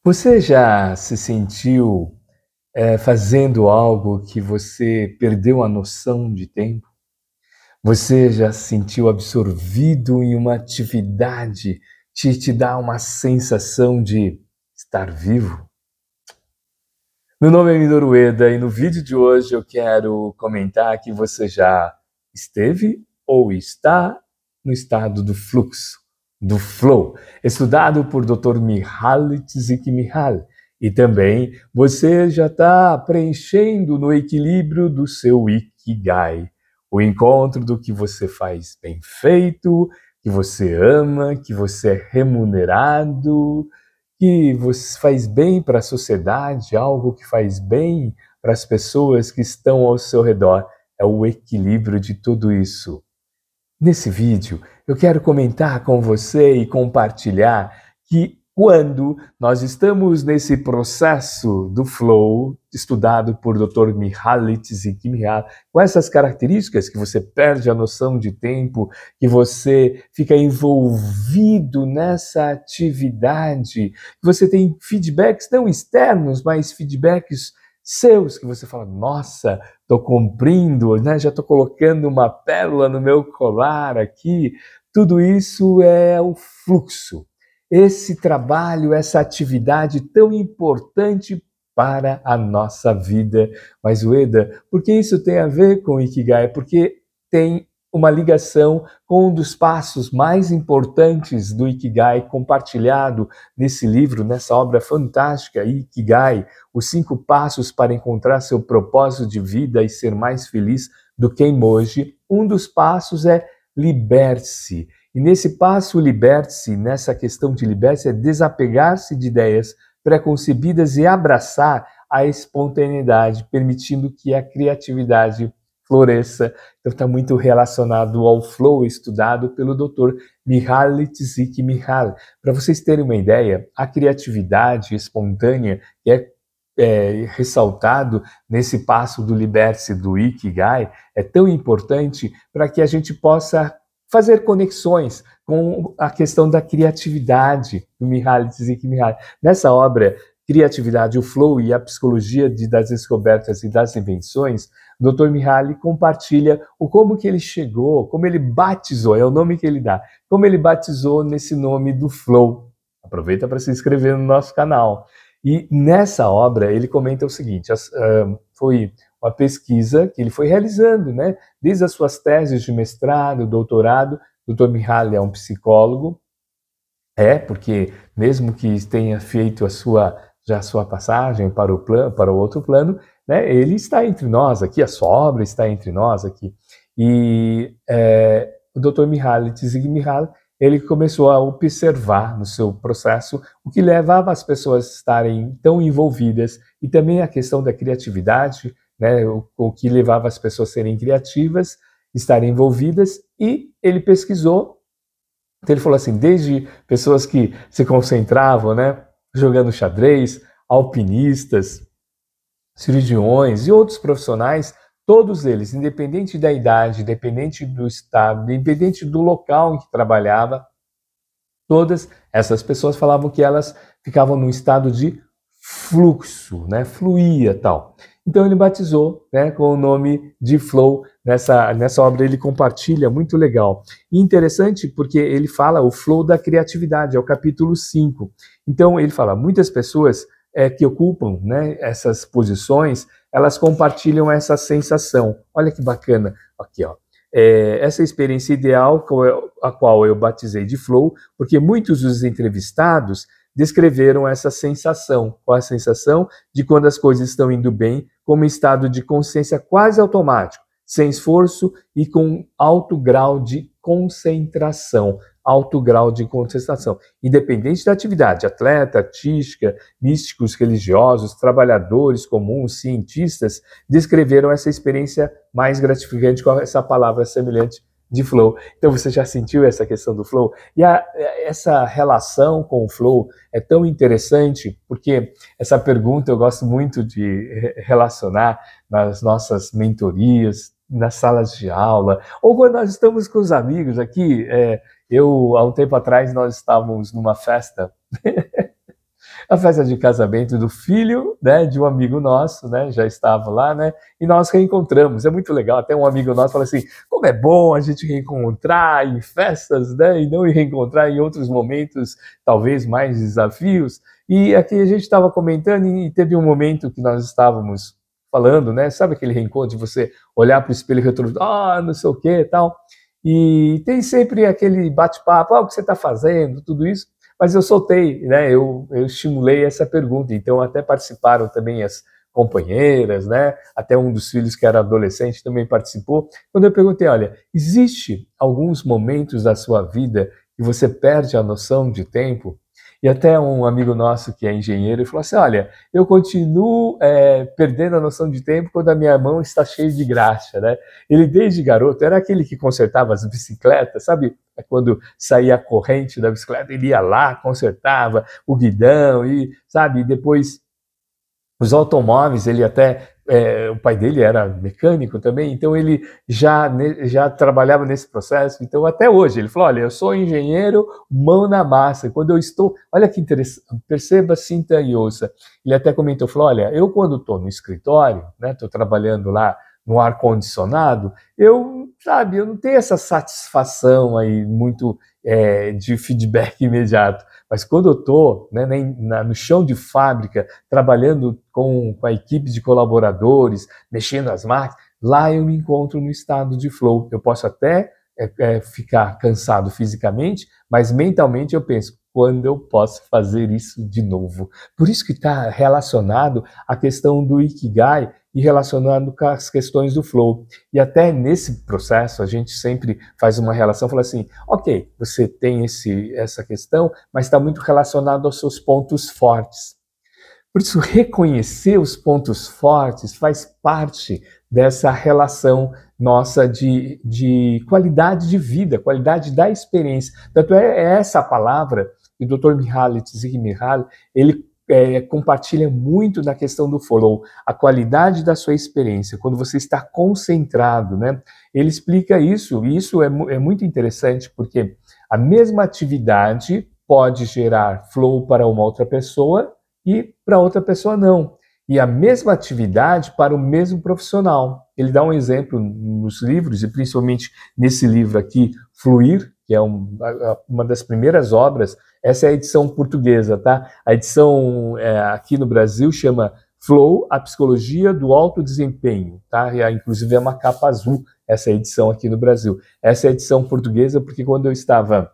Você já se sentiu, fazendo algo que você perdeu a noção de tempo? Você já se sentiu absorvido em uma atividade que te dá uma sensação de estar vivo? Meu nome é Minor Ueda e no vídeo de hoje eu quero comentar que você já esteve ou está no estado do fluxo, do flow, estudado por Dr. Mihaly Csikszentmihalyi. E também você já está preenchendo no equilíbrio do seu Ikigai, o encontro do que você faz bem feito, que você ama, que você é remunerado, que você faz bem para a sociedade, algo que faz bem para as pessoas que estão ao seu redor. É o equilíbrio de tudo isso. Nesse vídeo, eu quero comentar com você e compartilhar que quando nós estamos nesse processo do flow, estudado por Dr. Mihaly Csikszentmihalyi, com essas características que você perde a noção de tempo, que você fica envolvido nessa atividade, que você tem feedbacks não externos, mas feedbacks seus, que você fala, nossa, estou cumprindo, né? Já estou colocando uma pérola no meu colar aqui. Tudo isso é o fluxo. Esse trabalho, essa atividade tão importante para a nossa vida. Mas, Ueda, por que isso tem a ver com o Ikigai? Porque tem uma ligação com um dos passos mais importantes do Ikigai compartilhado nesse livro, nessa obra fantástica, Ikigai, os 5 passos para encontrar seu propósito de vida e ser mais feliz do que emoji. Um dos passos é liberte-se. E nesse passo, liberte-se, nessa questão de liberte-se, é desapegar-se de ideias preconcebidas e abraçar a espontaneidade, permitindo que a criatividade floresça. Então está muito relacionado ao flow estudado pelo Dr. Mihaly Csikszentmihalyi. Para vocês terem uma ideia, a criatividade espontânea que é ressaltado nesse passo do liberte-se do Ikigai é tão importante para que a gente possa fazer conexões com a questão da criatividade do Mihaly Csikszentmihalyi. Nessa obra, Criatividade, o Flow e a Psicologia das Descobertas e das Invenções, o Dr. Mihaly compartilha o como que ele chegou, como ele batizou, é o nome que ele dá, como ele batizou nesse nome do Flow. Aproveita para se inscrever no nosso canal. E nessa obra ele comenta o seguinte, foi uma pesquisa que ele foi realizando, né? Desde as suas teses de mestrado, doutorado. O Dr. Mihaly é um psicólogo, porque mesmo que tenha feito já a sua passagem para o outro plano, né? Ele está entre nós aqui, a sua obra está entre nós aqui. E o Dr. Mihaly Csikszentmihalyi, ele começou a observar no seu processo o que levava as pessoas a estarem tão envolvidas e também a questão da criatividade, né, o que levava as pessoas a serem criativas, estarem envolvidas, e ele pesquisou. Então ele falou assim, desde pessoas que se concentravam, né, jogando xadrez, alpinistas, cirurgiões e outros profissionais, todos eles, independente da idade, independente do estado, independente do local em que trabalhava, todas essas pessoas falavam que elas ficavam num estado de fluxo, né, fluía tal. Então ele batizou, né, com o nome de Flow. Nessa obra ele compartilha, muito legal. E interessante porque ele fala o flow da criatividade, é o capítulo 5. Então ele fala, muitas pessoas que ocupam, né, essas posições, elas compartilham essa sensação. Olha que bacana, aqui ó. Essa experiência ideal, a qual eu batizei de Flow, porque muitos dos entrevistados descreveram essa sensação, qual a sensação de quando as coisas estão indo bem, como um estado de consciência quase automático, sem esforço e com alto grau de concentração, independente da atividade, atleta, artística, místicos religiosos, trabalhadores comuns, cientistas, descreveram essa experiência mais gratificante com essa palavra semelhante de flow. Então você já sentiu essa questão do flow? E essa relação com o flow é tão interessante, porque essa pergunta eu gosto muito de relacionar nas nossas mentorias, nas salas de aula, ou quando nós estamos com os amigos aqui. Há um tempo atrás, nós estávamos numa festa a festa de casamento do filho, né, de um amigo nosso, né, já estava lá, né, e nós reencontramos. É muito legal, até um amigo nosso fala assim, como é bom a gente reencontrar em festas, né, e não reencontrar em outros momentos, talvez mais desafios. E aqui a gente estava comentando e teve um momento que nós estávamos falando, né, sabe aquele reencontro de você olhar para o espelho retrovisor, não sei o que e tal, e tem sempre aquele bate-papo, o que você está fazendo, tudo isso. Mas eu soltei, né? Eu estimulei essa pergunta, então até participaram também as companheiras, né? Até um dos filhos que era adolescente também participou. Quando eu perguntei, olha, existe alguns momentos da sua vida que você perde a noção de tempo? E até um amigo nosso que é engenheiro falou assim, olha, eu continuo perdendo a noção de tempo quando a minha mão está cheia de graxa, né? Ele desde garoto era aquele que consertava as bicicletas, sabe? Quando saía a corrente da bicicleta, ele ia lá, consertava o guidão e, sabe, depois os automóveis, ele até, o pai dele era mecânico também, então ele já trabalhava nesse processo, então até hoje, ele falou, olha, eu sou engenheiro, mão na massa, quando eu estou, olha que interessante, perceba, sinta e ouça, ele até comentou, falou, olha, eu quando estou no escritório, né, estou trabalhando lá no ar-condicionado, eu não tenho essa satisfação aí muito de feedback imediato, mas quando eu estou, né, no chão de fábrica, trabalhando com a equipe de colaboradores, mexendo as máquinas, lá eu me encontro no estado de flow. Eu posso até ficar cansado fisicamente, mas mentalmente eu penso, quando eu posso fazer isso de novo? Por isso que está relacionado à questão do Ikigai e relacionado com as questões do flow. E até nesse processo a gente sempre faz uma relação, fala assim, ok, você tem essa questão, mas está muito relacionado aos seus pontos fortes. Por isso, reconhecer os pontos fortes faz parte dessa relação nossa de qualidade de vida, qualidade da experiência. Tanto é essa palavra que o Dr. Mihaly Csikszentmihalyi, ele compartilha muito na questão do flow, a qualidade da sua experiência, quando você está concentrado, né? Ele explica isso, e isso é muito interessante, porque a mesma atividade pode gerar flow para uma outra pessoa e para outra pessoa não. E a mesma atividade para o mesmo profissional. Ele dá um exemplo nos livros, e principalmente nesse livro aqui, Fluir, que é uma das primeiras obras, essa é a edição portuguesa, tá? A edição aqui no Brasil chama Flow, a Psicologia do Alto Desempenho, tá? E, inclusive é uma capa azul essa edição aqui no Brasil. Essa é a edição portuguesa porque quando eu estava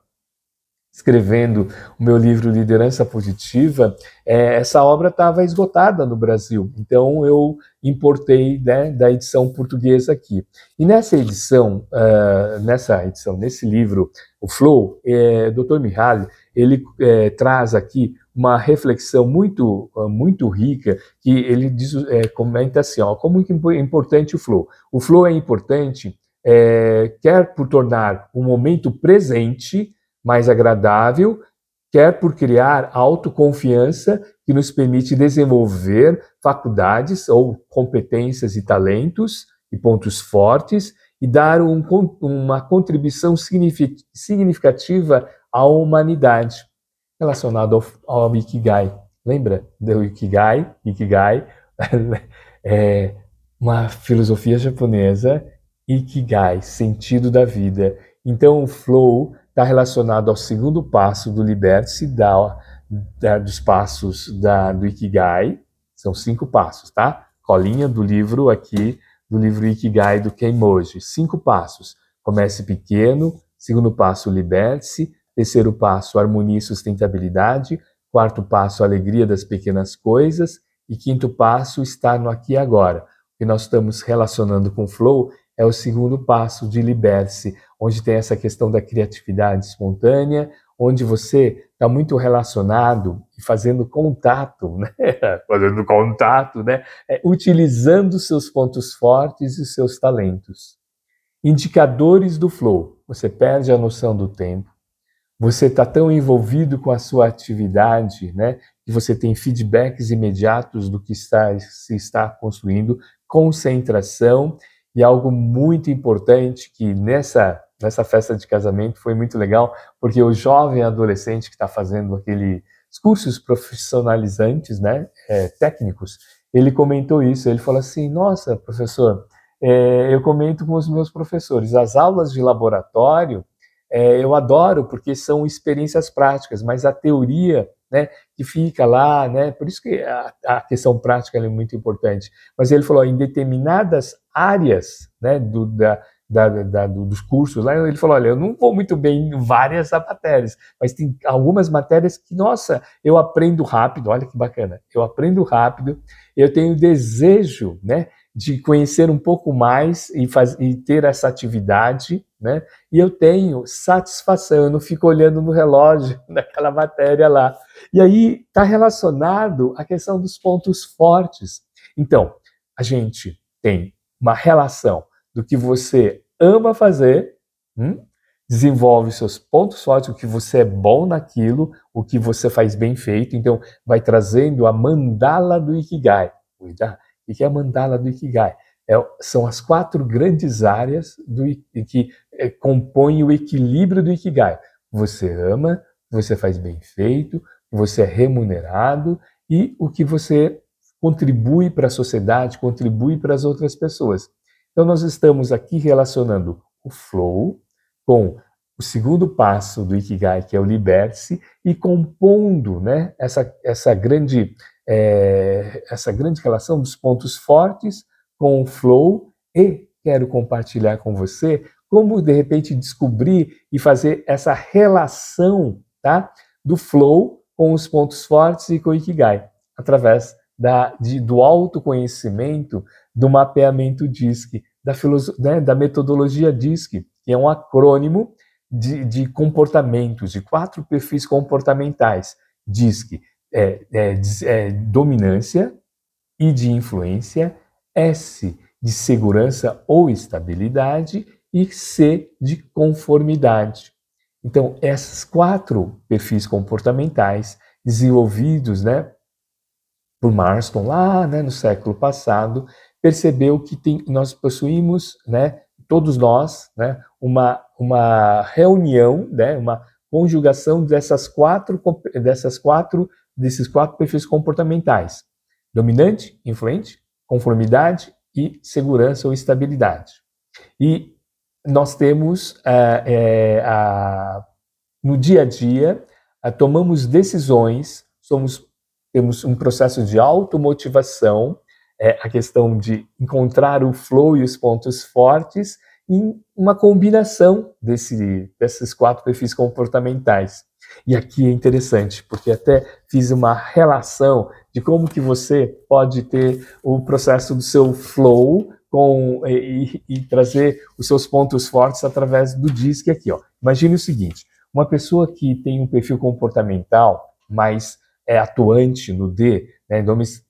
escrevendo o meu livro Liderança Positiva, essa obra estava esgotada no Brasil, então eu importei, né, da edição portuguesa aqui. E nessa edição, nesse livro, o Flow, Dr. Mihaly, ele traz aqui uma reflexão muito, muito rica, que ele diz, comenta assim, como que é importante o Flow. O Flow é importante, quer por tornar um momento presente mais agradável, quer por criar autoconfiança que nos permite desenvolver faculdades ou competências e talentos e pontos fortes e dar uma contribuição significativa à humanidade, relacionado ao Ikigai. Lembra do Ikigai? Ikigai é uma filosofia japonesa, Ikigai, sentido da vida. Então o flow está relacionado ao segundo passo do Liberte-se, dos passos do Ikigai. São 5 passos, tá? Colinha do livro aqui, do livro Ikigai do Kenmoji. 5 passos. Comece pequeno. Segundo passo, liberte-se. Terceiro passo, harmonia e sustentabilidade. Quarto passo, alegria das pequenas coisas. E quinto passo, estar no aqui e agora. O que nós estamos relacionando com o flow é o segundo passo de liberte-se, onde tem essa questão da criatividade espontânea, onde você está muito relacionado e fazendo contato, né? Fazendo contato, né? Utilizando seus pontos fortes e seus talentos. Indicadores do flow. Você perde a noção do tempo. Você está tão envolvido com a sua atividade, né? Que você tem feedbacks imediatos do que se está construindo, concentração. E algo muito importante que nessa festa de casamento foi muito legal, porque o jovem adolescente que está fazendo aquele os cursos profissionalizantes, né, técnicos, ele comentou isso, ele falou assim, nossa, professor, eu comento com os meus professores, as aulas de laboratório eu adoro porque são experiências práticas, mas a teoria, né, que fica lá, né, por isso que a questão prática é muito importante. Mas ele falou, em determinadas áreas, né, dos cursos lá, ele falou, olha, eu não vou muito bem em várias matérias, mas tem algumas matérias que, nossa, eu aprendo rápido, olha que bacana, eu aprendo rápido, eu tenho desejo, né, de conhecer um pouco mais e ter essa atividade, né? E eu tenho satisfação, eu não fico olhando no relógio naquela matéria lá. E aí está relacionado à questão dos pontos fortes. Então, a gente tem uma relação do que você ama fazer, desenvolve seus pontos fortes, o que você é bom naquilo, o que você faz bem feito, então vai trazendo a mandala do Ikigai. O que é a mandala do Ikigai? São as 4 grandes áreas que compõem o equilíbrio do Ikigai. Você ama, você faz bem feito, você é remunerado e o que você contribui para a sociedade, contribui para as outras pessoas. Então nós estamos aqui relacionando o flow com o segundo passo do Ikigai, que é o liberte-se, e compondo, né, essa grande relação dos pontos fortes com o flow, e quero compartilhar com você como, de repente, descobrir e fazer essa relação, tá, do flow com os pontos fortes e com o Ikigai, através do autoconhecimento, do mapeamento DISC, da metodologia DISC, que é um acrônimo de comportamentos, de 4 perfis comportamentais. DISC, dominância, I de influência, S de segurança ou estabilidade e C de conformidade. Então, esses 4 perfis comportamentais desenvolvidos, né, por Marston lá, né, no século passado, percebeu que nós possuímos, né, todos nós, né, uma reunião, né, uma conjugação desses 4 perfis comportamentais: dominante, influente, conformidade e segurança ou estabilidade. E nós temos, no dia a dia, tomamos decisões, temos um processo de automotivação, a questão de encontrar o flow e os pontos fortes em uma combinação desses 4 perfis comportamentais. E aqui é interessante, porque até fiz uma relação de como que você pode ter o processo do seu flow e trazer os seus pontos fortes através do DISC aqui. Ó. Imagine o seguinte, uma pessoa que tem um perfil comportamental mais atuante no D, né,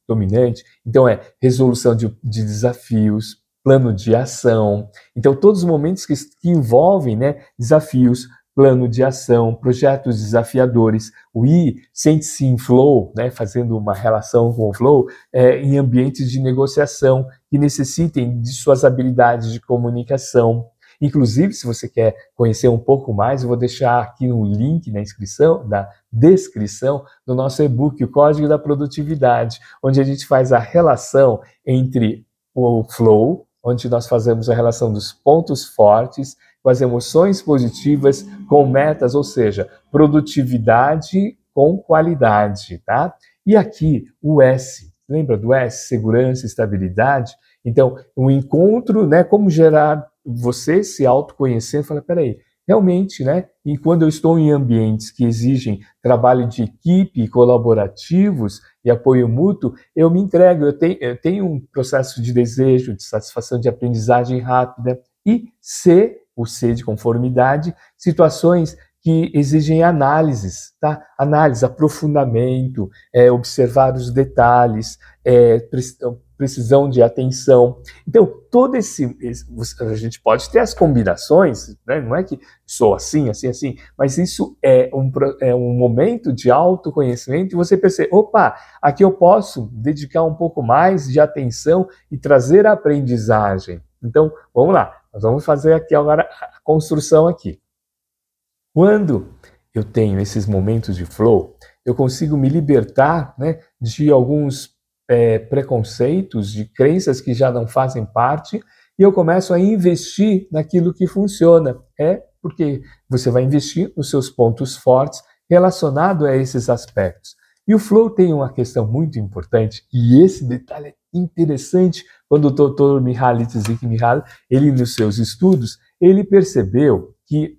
dominante, então resolução de desafios, plano de ação. Então, todos os momentos que envolvem, né, desafios, plano de ação, projetos desafiadores. O I sente-se em flow, né, fazendo uma relação com o flow, em ambientes de negociação que necessitem de suas habilidades de comunicação. Inclusive, se você quer conhecer um pouco mais, eu vou deixar aqui um link na descrição do nosso e-book, o Código da Produtividade, onde a gente faz a relação entre o flow, onde nós fazemos a relação dos pontos fortes com as emoções positivas, com metas, ou seja, produtividade com qualidade, tá? E aqui o S, lembra do S? Segurança, estabilidade. Então, um encontro, né? Como gerar você se autoconhecendo, fala, peraí, realmente, né? E quando eu estou em ambientes que exigem trabalho de equipe, colaborativos e apoio mútuo, eu me entrego, eu tenho um processo de desejo, de satisfação, de aprendizagem rápida. E o C de conformidade, situações que exigem análises, tá? Análise, aprofundamento, observar os detalhes, precisão de atenção. Então, todo a gente pode ter as combinações, né? Não é que sou assim, assim, assim, mas isso é um momento de autoconhecimento e você percebe, opa, aqui eu posso dedicar um pouco mais de atenção e trazer a aprendizagem. Então, vamos lá, nós vamos fazer aqui agora a construção aqui. Quando eu tenho esses momentos de flow, eu consigo me libertar, né, de alguns preconceitos, de crenças que já não fazem parte, e eu começo a investir naquilo que funciona. Porque você vai investir nos seus pontos fortes relacionado a esses aspectos. E o flow tem uma questão muito importante, e esse detalhe é interessante, quando o Dr. Mihaly Csikszentmihalyi, ele nos seus estudos, ele percebeu que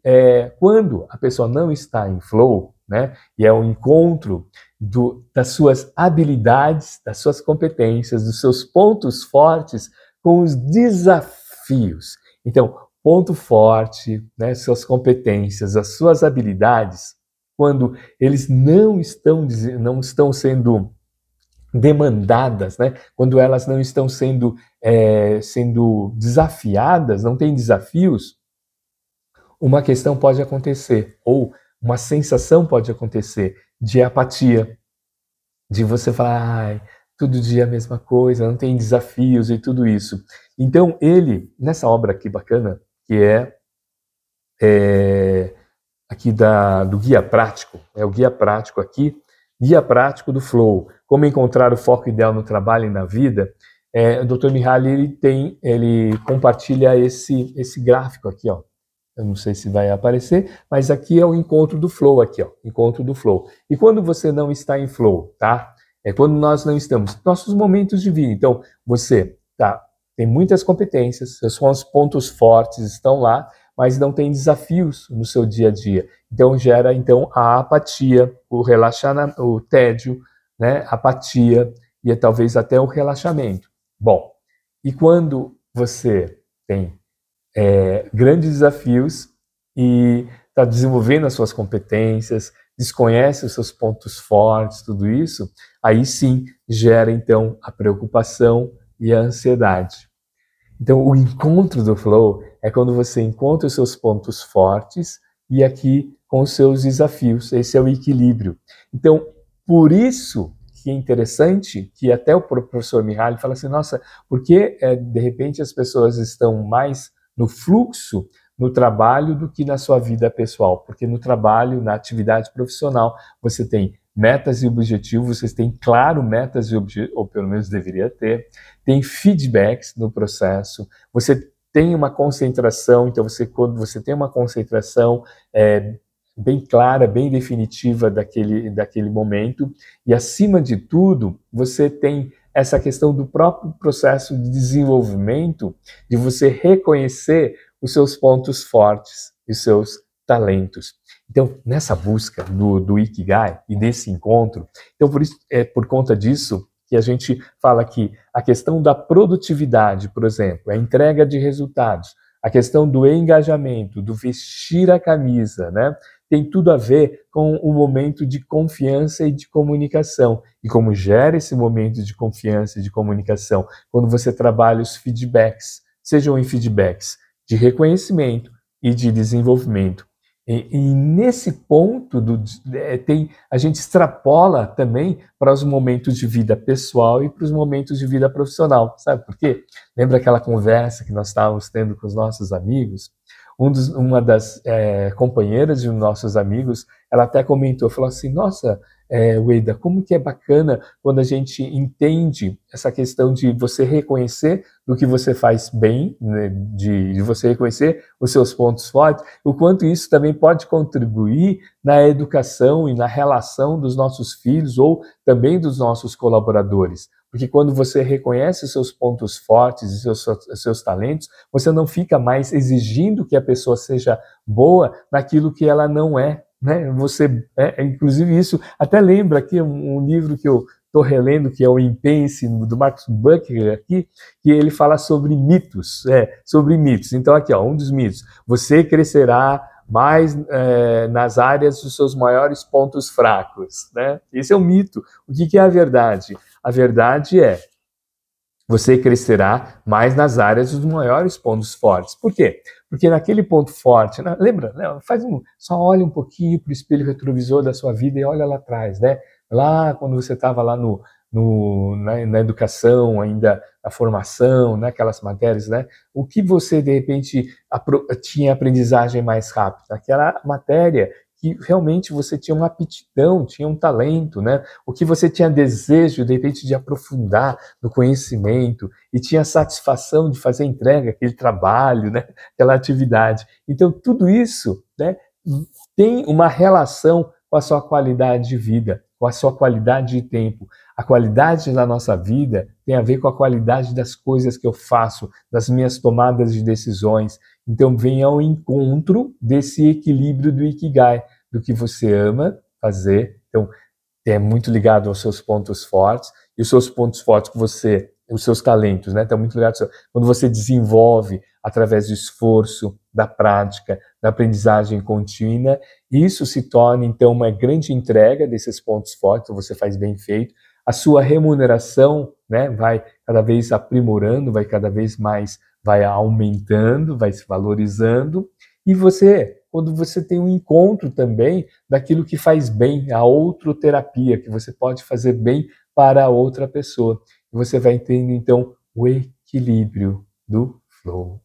quando a pessoa não está em flow, né, e é um encontro das suas habilidades, das suas competências, dos seus pontos fortes com os desafios. Então, ponto forte, né, suas competências, as suas habilidades, quando eles não estão sendo demandadas, né, quando elas não estão sendo desafiadas, não tem desafios, uma questão pode acontecer, ou uma sensação pode acontecer de apatia, de você falar, ai, todo dia a mesma coisa, não tem desafios e tudo isso. Então ele, nessa obra aqui bacana, que é aqui do Guia Prático, é o Guia Prático aqui, Guia Prático do Flow, como encontrar o foco ideal no trabalho e na vida, o Dr. Mihaly ele compartilha esse gráfico aqui, ó. Eu não sei se vai aparecer, mas aqui é o encontro do flow, aqui, ó, encontro do flow. E quando você não está em flow, tá? É quando nós não estamos, nossos momentos de vida. Então, você tem muitas competências, seus pontos fortes estão lá, mas não tem desafios no seu dia a dia. Então, gera a apatia, o tédio, né? Apatia e talvez até o relaxamento. Bom, e quando você tem grandes desafios e está desenvolvendo as suas competências, desconhece os seus pontos fortes, tudo isso, aí sim gera então a preocupação e a ansiedade. Então o encontro do flow é quando você encontra os seus pontos fortes e aqui com os seus desafios, esse é o equilíbrio. Então por isso que é interessante que até o professor Mihaly fala assim, nossa, por que de repente as pessoas estão mais no fluxo, no trabalho, do que na sua vida pessoal. Porque no trabalho, na atividade profissional, você tem metas e objetivos, você tem, claro, metas e objetivos, ou pelo menos deveria ter, tem feedbacks no processo, você tem uma concentração, então quando você tem uma concentração bem clara, bem definitiva daquele momento, e acima de tudo, você tem essa questão do próprio processo de desenvolvimento, de você reconhecer os seus pontos fortes e os seus talentos. Então, nessa busca do Ikigai e desse encontro, então por conta disso que a gente fala que a questão da produtividade, por exemplo, a entrega de resultados, a questão do engajamento, do vestir a camisa, né? Tem tudo a ver com o momento de confiança e de comunicação. E como gera esse momento de confiança e de comunicação? Quando você trabalha os feedbacks, sejam em feedbacks de reconhecimento e de desenvolvimento. E nesse ponto a gente extrapola também para os momentos de vida pessoal e para os momentos de vida profissional. Sabe por quê? Lembra aquela conversa que nós estávamos tendo com os nossos amigos? Uma das companheiras de nossos amigos, ela até comentou, falou assim, nossa, Ueda, como que é bacana quando a gente entende essa questão de você reconhecer do que você faz bem, né, de você reconhecer os seus pontos fortes, o quanto isso também pode contribuir na educação e na relação dos nossos filhos ou também dos nossos colaboradores. Porque quando você reconhece os seus pontos fortes e seus talentos, você não fica mais exigindo que a pessoa seja boa naquilo que ela não é. Né? Inclusive isso, até lembra aqui um livro que eu estou relendo, que é o Impense, do Marcus Bucker, aqui, que ele fala sobre mitos, sobre mitos. Então aqui, ó, um dos mitos, você crescerá mais nas áreas dos seus maiores pontos fracos. Né? Esse é um mito. O que é a verdade? A verdade é, você crescerá mais nas áreas dos maiores pontos fortes. Por quê? Porque naquele ponto forte, né, lembra, né, só olha um pouquinho para o espelho retrovisor da sua vida e olha lá atrás, né? Lá quando você estava lá na educação, ainda na formação, naquelas matérias, né? O que você, de repente, tinha aprendizagem mais rápida? Aquela matéria que realmente você tinha uma aptidão, tinha um talento, né? O que você tinha desejo, de repente, de aprofundar no conhecimento e tinha satisfação de fazer entrega, aquele trabalho, né? Aquela atividade. Então, tudo isso, né, tem uma relação com a sua qualidade de vida, com a sua qualidade de tempo. A qualidade da nossa vida tem a ver com a qualidade das coisas que eu faço, das minhas tomadas de decisões. Então, venha ao encontro desse equilíbrio do Ikigai, do que você ama fazer. Então, é muito ligado aos seus pontos fortes, e os seus pontos fortes que você, os seus talentos, né, estão muito ligados quando você desenvolve através do esforço, da prática, da aprendizagem contínua, isso se torna então uma grande entrega desses pontos fortes, você faz bem feito, a sua remuneração, né, vai cada vez aprimorando, vai cada vez mais, vai aumentando, vai se valorizando, e você, quando você tem um encontro também daquilo que faz bem, a outroterapia, que você pode fazer bem para a outra pessoa. E você vai entender, então, o equilíbrio do flow.